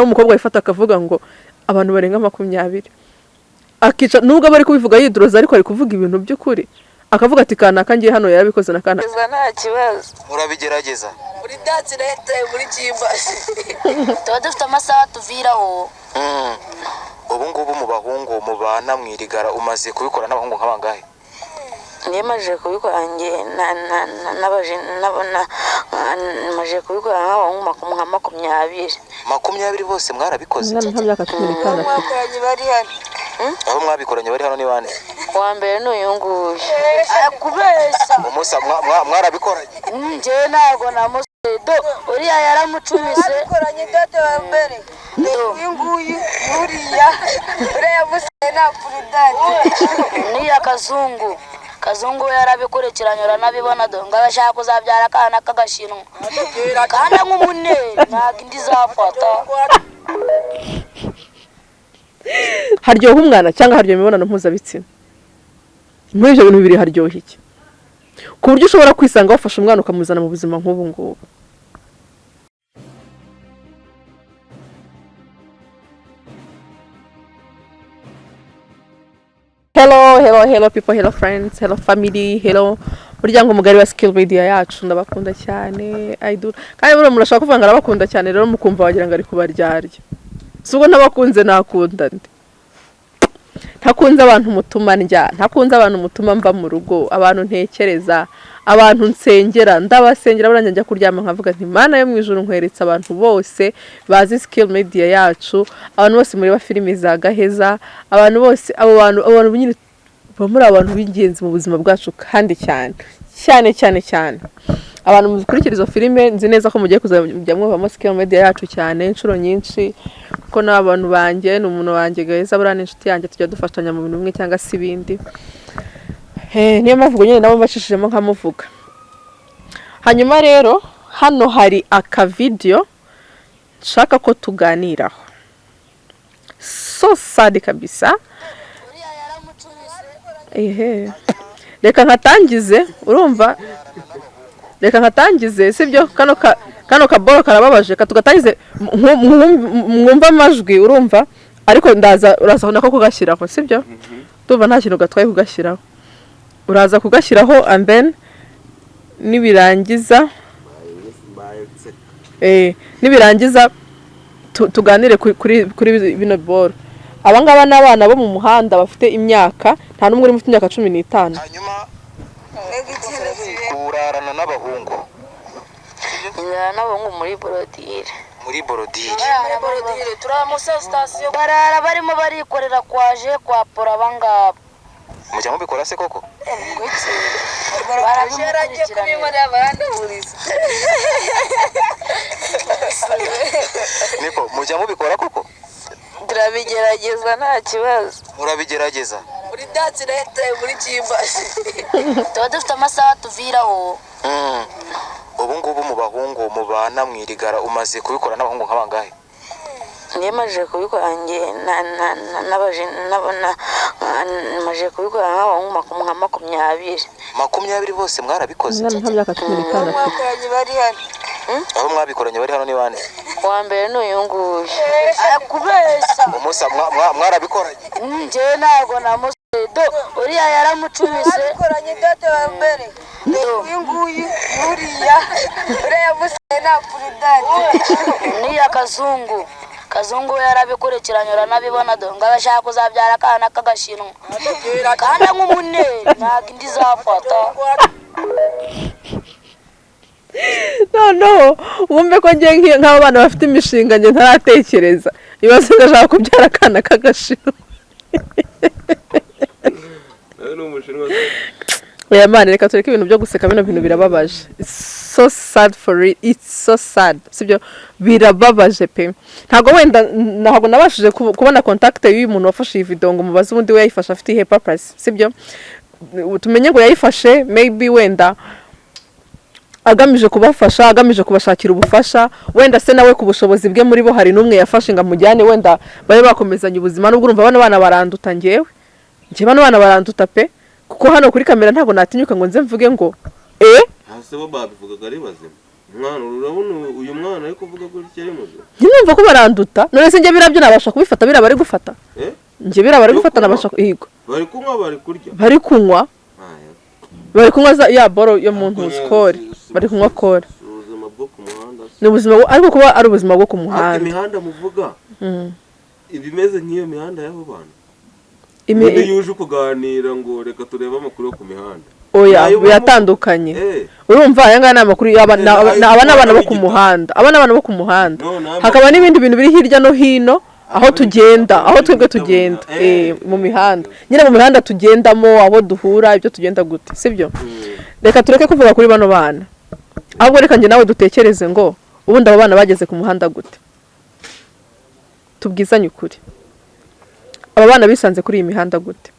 umukobwa yifata akavuga ngo abantu barenga 20 akica nubwo bari kubivuga yidroza ariko ari kuvuga ibintu by'ukuri akavuga ati kana kangiye hano yarabikoze na kana nta kibazo murabigerageza muri dance leta muri kimba tuba dufite amasaha tuviraho ubu ngubu mu bahungu mubana mwirigara umaze kubikora n'abahungu nk'abangahe Nemaje kubikora nge maje kubikora nk'abahungu 20 bose mwarabikoze nta myaka 15 mwakoranye bari hano aho mwabikoranye bari hano ni bande wa mbere n'uyunguye kubeshya umusa mwarabikoranye nje ntago namusedo uriya yaramucumise bikoranye date wa mbere uyunguye uriya uriya na purudani ni Kazungu yarabikurekeranyura nabibona donga bashaka kuzabyara kana kagashinwa kandi nk'umuneri ntago indi zafata haryoha umwana cyangwa haryoha imibonano mpuzabitsina muri ibyo bintu bibiri haryoha iki ku buryo ushobora kwisanga wafashe umwana ukamuzana mu buzima nk'ubu ngubu Hello people, hello friends, hello family, hello muryango mugari wa Skill Media yacu ndabakunda cyane kandi buri murashaka kuvuga ngo arabakunda cyane rero mukumva wagira ngo ari kubaryarya sugo ntabakunze nakunda ndi ntakunze abantu mutuma ndya ntakunze abantu mutuma mva mu rugo abantu ntekereza abantu nsengera ndabasengera buranje njya kuryama nkavuga nti Mana yo mwijuru nkweretsa abantu bose bazi Skill Media yacu abantu bose muri ba filime za Gaheza abantu bose abo bantu nyine bamuri abantu b'ingenzi mu buzima bwacu kandi cyane abantu muzikurikira izo filime nzi neza ko mugiye kuzajya mwumva Skill Media yacu cyane inshuro nyinshi ko n'abantu banjye n'umuntu wanjye Gaheza burane inshuti yanjye tujya dufashanya mu bintu bimwe cyangwa se ibindi niyo mpamvu nyine nabo bashishijemo nkamuvuga hanyuma rero hano hari aka video nshaka ko tuganiraho so sad kabisa reka nkatangize urumva reka nkatangize sibyo kano kaboro karababaje katugatangize mwumva amajwi urumva ariko uraza nako kugashyiraho sibyo tuva nta kintu gatwaye kugashyiraho uraza kugashyiraho and then nibirangiza tuganire kuri bino boro abangaba n'abana bo mu muhanda bafite imyaka nta numwe uri mu myaka 15 hanyuma urarana n'abahungu muri borodire turamusa station barara barimo barikorera kwaje kwa pora abangaba mujya mubikora se koko barabisharagiye kubimwa n'abandi buriza niko mujya mubikora koko turabigerageza nta kibazo murabigerageza muri dance leta muri kimba tuba dufite amasaha tuviraho ubu ngubu mu bahungu mubana mwirigara umaze kubikora n'abahungu nk'abangahe Nemaje kubikora nge maje kubikora nk'abahungu 20 bose mwarabikoze nta myaka 15 mwakoranye bari hano aho mwabikoranye bari hano ni bande wa mbere n'uyunguye kubeshya umusa mwarabikoranye nje ntago namusedo uriya yaramucumise bikoranye date wa mbere uyunguye uriya na purudani ni Kazungu yarabikurekeranyura nabibona donga bashaka kuzabyara kana kagashinwa kandi nk'umuneri ntago indi zafata no wumve ko ngiye nk'abo bana bafite imishinga nge ntaratekereza ibibazo ndashaka kubyara kana kagashinwa oya mane reka tureke ibintu byo guseka bino bintu birababaje so sad for it, it's so sad sibyo birababaje pe ntago nabashije kubona contact y'uyu muntu wafashe iyi video ngo mubaze ubundi we yayifasha afite ihe purpose sibyo tumenye ngo yayifashe maybe wenda agamije kubafasha agamije kubashakira ubufasha wenda se nawe ku bushobozi bwe muri bo hari numwe yafashe ngamujyane wenda babe bakomezanya ubuzima n'ubwo urumva bana baranduta ngewe bano bana baranduta pe kuko hano kuri kamera ntago natinyuka ngo nze mvuge ngo hase bo babivugaga ari bazima Mwana urabona uyu mwana ariko uvuga ko ari muzo. Nyumva ko baranduta none se njye birabyo nabasha kubifata biraba ari gufata njye biraba ari gufata nabasha kuhiga Bari kunywa bari kurya. bari kunywa bari kunywa ya boro yo mu ntuskore bari kunywa kore Ubuzima bwo ku muhanda. ni ubuzima ariko kuba ari ubuzima bwo ku muhanda Imihanda muvuga. Ibimeze nk'iyo mihanda y'abo bantu. Iyo yuje kuganira ngo reka turebe amakuru yo ku mihanda. Oya biratandukanye urumva aya ngaya n'amakuru abana bo ku muhanda hakaba n'ibindi bintu biri hirya no hino aho tugenda aho twebwe tugenda mu mihanda nyine mu mihanda tugendamo aho duhura ibyo tugenda gute sibyo reka tureke kuvuga kuri bano bana ahubwo reka nge nawe dutekereze ngo ubundi abo bana bageze ku muhanda gute tubwizanye ukuri aba bana bisanze kuri iyi mihanda gute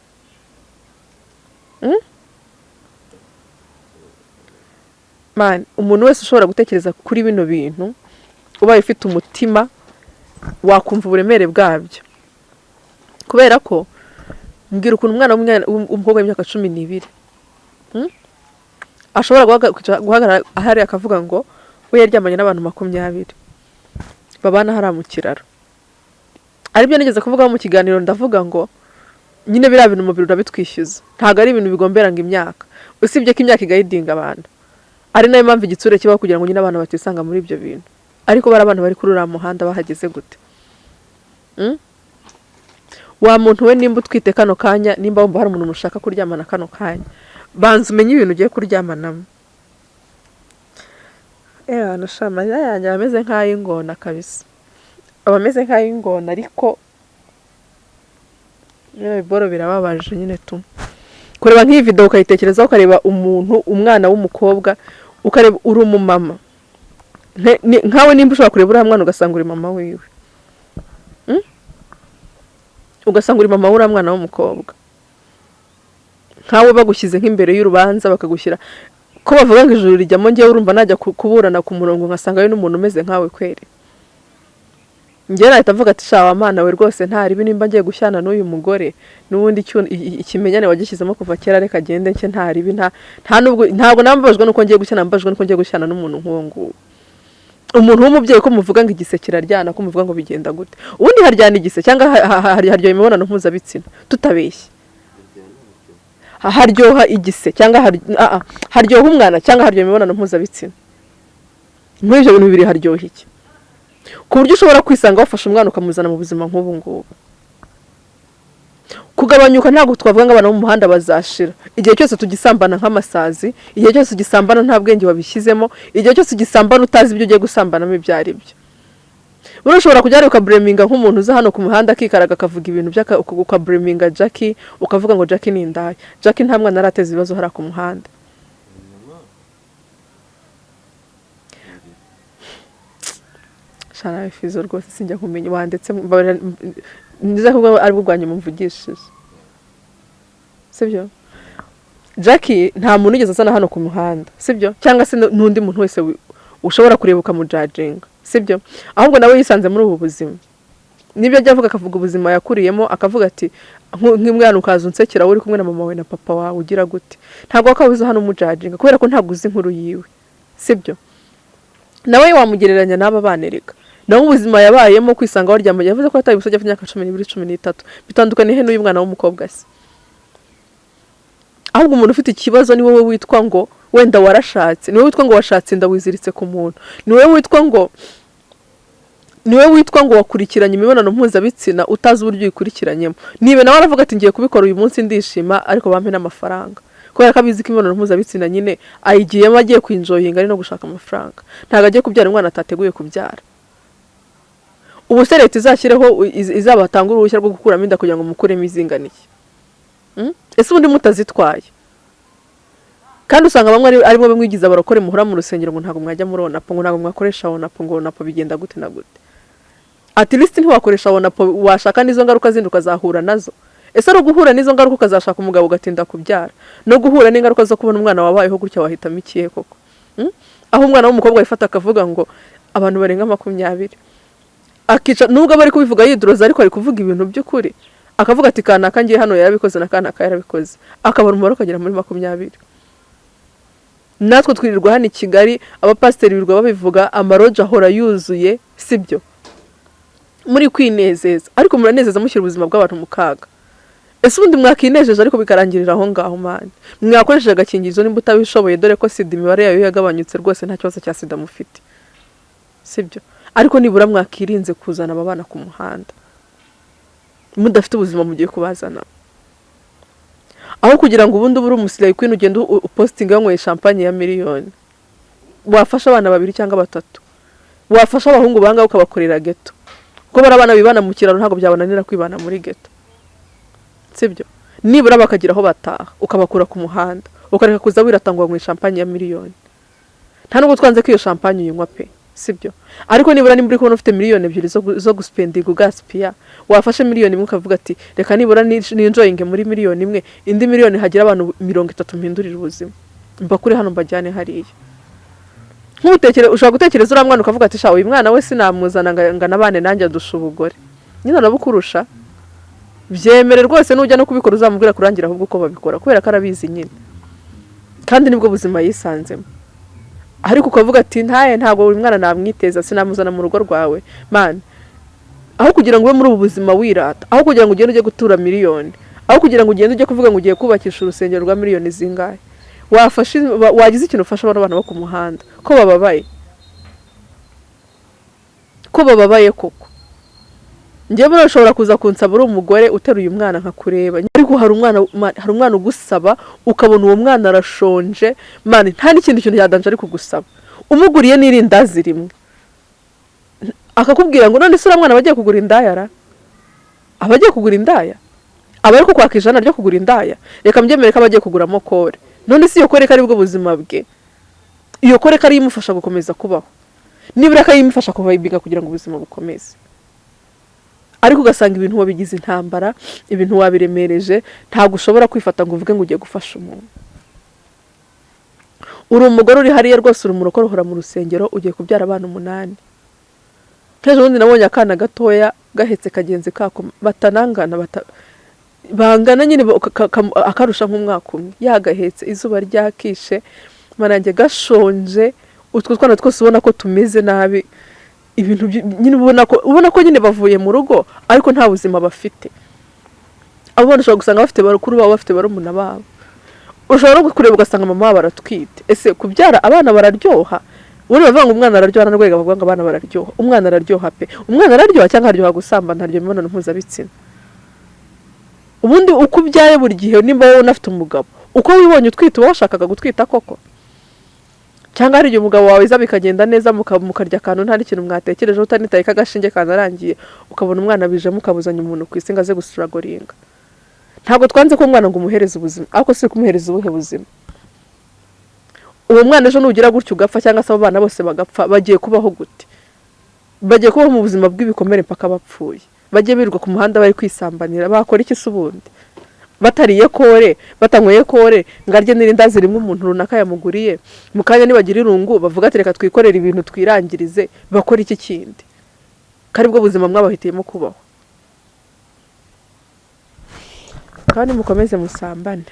man umuntu wese ushobora gutekereza kuri bino bintu ubaye ufite umutima wakumva uburemere bwabyo kubera ko mbwira ukuntu umwana w'umukobwa w'imyaka 12 ashobora guhagarara ahari akavuga ngo we yaryamanye n'abantu 20 babana hara mu kiraro aribyo nigeze kuvuga mu kiganiro ndavuga ngo nyine bira bintu umubiri urabitwishyuza ntago ari ibintu bigombera ngo imyaka usibye ko imyaka igayidinga abantu ari nayo mpamvu igitsure kibaho kugira ngo nyine abantu batisanga muri ibyo bintu ariko bari abantu bari kuri uriya muhanda bahageze gute wa muntu we nimba utwite kano kanya nimba wumva hari umuntu mushaka kuryamana kano kanya banza umenye ibintu ugiye kuryamanamo nashama yanjye ameze nk'ay'ingona kabisa abameze nk'ay'ingona ariko boro birababaje nyine tu kureba nk'iyi video ukayitekerezaho ukareba umuntu umwana w'umukobwa ukareba uri umumama nkawe nimba ushobora kureba uriya mwana ugasanga uri mama wiwe ugasanga uri mama w'uriya mwana w'umukobwa nkawe bagushyize nk'imbere y'urubanza bakagushyira ko bavuga ngo ijuru rijyamo ngewe urumva najya kuburana ku murongo nkasanga we n'umuntu umeze nkawe kweri njye nahita avuga ati shawa mana we rwose ntari nimba ngiye gushyana n'uyu mugore n'ubundi ikimenyane wagishyizemo kuva kera reka agende nce ntari ntabwo nambabajwe nuko ngiye gushyana mbabajwe nuko ngiye gushyana n'umuntu nk'uwo nguwo umuntu w'umubyeyi ko muvuga ngo igise kiraryana ko muvuga ngo bigenda gute ubundi haryana igise cyangwa haryoha imibonano mpuzabitsina tutabeshye haryoha igise cyangwa haryoha umwana cyangwa haryoha imibonano mpuzabitsina muri ibyo bintu bibiri haryoha iki ku buryo ushobora kwisanga wafashe umwana ukamuzana mu buzima nk'ubu ngubu kugabanyuka ntabwo twavuga ngo abana bo mu muhanda bazashira igihe cyose tugisambana nk'amasazi igihe cyose tugisambana nta bwenge wabishyizemo igihe cyose tugisambana utazi ibyo ugiye gusambanamo ibyo ari byo urashobora kujya ukabureminga nk'umuntu uza hano ku muhanda akikaraga akavuga ibintu ukabureminga Jackie ukavuga ngo Jackie ni indaya Jackie nta mwana arateza ibibazo hara ku muhanda shana ifizo rwose sinjya kumenya wandetse niza kuvuga ari bugwanye mumvugishije sibyo Jackie nta muntu ugeze asana hano ku muhanda sibyo cyangwa se n'undi muntu wese ushobora kurebuka mu judging sibyo ahubwo nawe yisanze muri ubu buzima nibyo ajya avuga akavuga ubuzima yakuriyemo akavuga ati nk'umwana ukaza unsekera uri kumwe na mama we na papa wawe ugira gute ntabwo akabuza hano mu judging kubera ko ntabwo uzi inkuru yiwe sibyo nawe wamugereranya n'aba banereka naho ubuzima yabayemo kwisanga waryamanye yavuze ko ataye ubusajya afite imyaka 12-13 bitandukanye he n'uyu mwana w'umukobwa se ahubwo umuntu ufite ikibazo ni wowe witwa ngo wenda warashatse ni wowe witwa ngo washatse inda wiziritse ku muntu ni wowe witwa ngo wakurikiranye imibonano mpuzabitsina utazi uburyo uyikurikiranyemo nibe nawe aravuga ati ngiye kubikora uyu munsi ndishima ariko bampe n'amafaranga kubera ko abizi ko imibonano mpuzabitsina nyine ayigiyemo agiye kwinjoyinga ari no gushaka amafaranga ntabwo agiye kubyara umwana atateguye kubyara ubu se leta izashyireho izabatanga uruhushya rwo gukuramo inda kugira ngo mukuremo izinganiye ese ubundi mutazitwaye kandi usanga bamwe ari bo bamwigiza barokore muhura mu rusengero ngo ntabwo mwajya muri onapo ngo ntabwo mwakoresha onapo ngo onapo bigenda gute na gute at least ntiwakoresha onapo washaka n'izo ngaruka zindi ukazahura nazo ese ari guhura n'izo ngaruka ukazashaka umugabo ugatinda kubyara no guhura n'ingaruka zo kubona umwana wabayeho gutya wahitamo ikihe koko aho umwana w'umukobwa yifata akavuga ngo abantu barenga 20 akica nubwo bari kubivuga yidroza ariko ari kuvuga ibintu by'ukuri akavuga ati kana kangiye hano yarabikoze na kana yarabikoze akabara umubare ukagera muri 20 natwe twirirwa hano i Kigali abapasiteri birirwa babivuga amaroja ahora yuzuye sibyo muri kwinezeza ariko muranezeza mushyira ubuzima bw'abantu mu kaga ese ubundi mwakinejeje ariko bikarangirira aho ngaho mani mwakoresheje agakingirizo nimba utabishoboye dore ko sida imibare yayo yagabanyutse rwose nta kibazo cya sida mufite sibyo ariko nibura mwakirinze kuzana ababana ku muhanda mudafite ubuzima mugiye kubazana aho kugira ngo ubundi ubure umusilayi queen ugenda upostinga yanyweye champagne ya miliyoni wafasha abana 2 cyangwa 3 wafasha abahungu banga ukabakorera ghetto ko barabana bibana mu kiraro ntago byabananira kwibana muri ghetto sibyo nibura bakagira aho bataha ukabakura ku muhanda ukareka kuza wiratangwa mu champagne ya miliyoni nta nubwo twanze ko iyo champagne uyinywa pe sibyo ariko nibura nimburi kubona ufite miliyoni 2 zo guspendinga ugaspia wafashe miliyoni 1 ukavuga ati reka nibura ni enjoying muri miliyoni 1 indi miliyoni hagira abantu 30 mpindurira ubuzima mba kuri hano mbajyane hariya nkutekere ushaka gutekereza uramwana ukavuga ati sha uyu mwana we sinamuzana nganabane nanjye dushubugore nyina nabukurusha byemere rwose nujya no kubikora uzamubwira kurangira ahubwo uko babikora kubera ko arabizi nyine kandi nibwo buzima yisanzemo ariko ukavuga ati ntago uyu mwana namwiteza sinamuzana mu rugo rwawe man aho kugira ngo ube muri ubu buzima wirata aho kugira ngo ugende ujye gutura miliyoni aho kugira ngo ugende ujye kuvuga ngo ugiye kubakisha urusengero rwa miliyoni zingahe wagize ikintu ufasha abana bo ku muhanda ko bababaye koko njye burashobora kuza kunsaba uri umugore uteruye umwana nkakureba ariko hari umwana ugusaba ukabona uwo mwana arashonje man nta n'ikindi kintu yadanje ari kugusaba umuguriye n'irindazi rimwe akakubwira ngo none se uramwana bagiye kugura indaya abagiye kugura indaya aba ariko kwakijana ryo kugura indaya reka mbyemere ko abagiye kugura mokore none si iyo koreka ari bwo buzima bwe iyo koreka ari imufasha gukomeza kubaho nibura akayimufasha kuvayibiga kugira ngo ubuzima bukomeze ariko ugasanga ibintu wabigize intambara ibintu wabiremereje ntago ushobora kwifata ngo uvuge ngo ugiye gufasha umuntu uri umugore uri hariya rwose uri umurokorohora mu rusengero ugiye kubyara abana 8 kejo ubundi nabonye akana gatoya gahetse kagenzi kako batanangana bangana nyine akarusha nk'umwaka umwe yagahetse izuba ryakishe marange gashonje utwo twana twose ubona ko tumeze nabi ibintu nyine ubona ko nyine bavuye mu rugo ariko nta buzima bafite abona ushobora gusanga bafite barukuru babo bafite barumuna babo ushobora kureba ugasanga mama babo baratwite ese kubyara abana bararyoha uri bavuga ngo umwana araryoha narwega bavuga ngo abana bararyoha umwana araryoha pe umwana araryoha cyangwa araryoha gusambana aryo imibonano mpuzabitsina ubundi uko ubyaye buri gihe nimba wowe unafite umugabo uko wibonye utwite washakaga gutwita koko cyangwa hari igihe umugabo wawe iza bikagenda neza mukarya akantu nta n'ikintu mwatekereje utanitaye kagashinge kanarangiye ukabona umwana bije mukabuzanya umuntu ku isi ngo aze gusuragoringa ntabwo twanze ko umwana ngo umuhereze ubuzima ariko si kumuhereza ubuhe buzima uwo mwana ejo nugira gutyo ugapfa cyangwa se abo bana bose bagapfa bagiye kubaho gute bagiye kubaho mu buzima bw'ibikomere mpaka bapfuye bagiye birirwa ku muhanda bari kwisambanira bakora iki se ubundi batariye kore batanyweye kore ngarye n'irindazi rimwe umuntu runaka yamuguriye mukanya nibagira irungu bavuga ati reka twikorera ibintu twirangirize bakora iki kindi kari bwo buzima mwabahitiyemo kubaho kandi mukomeze musambane.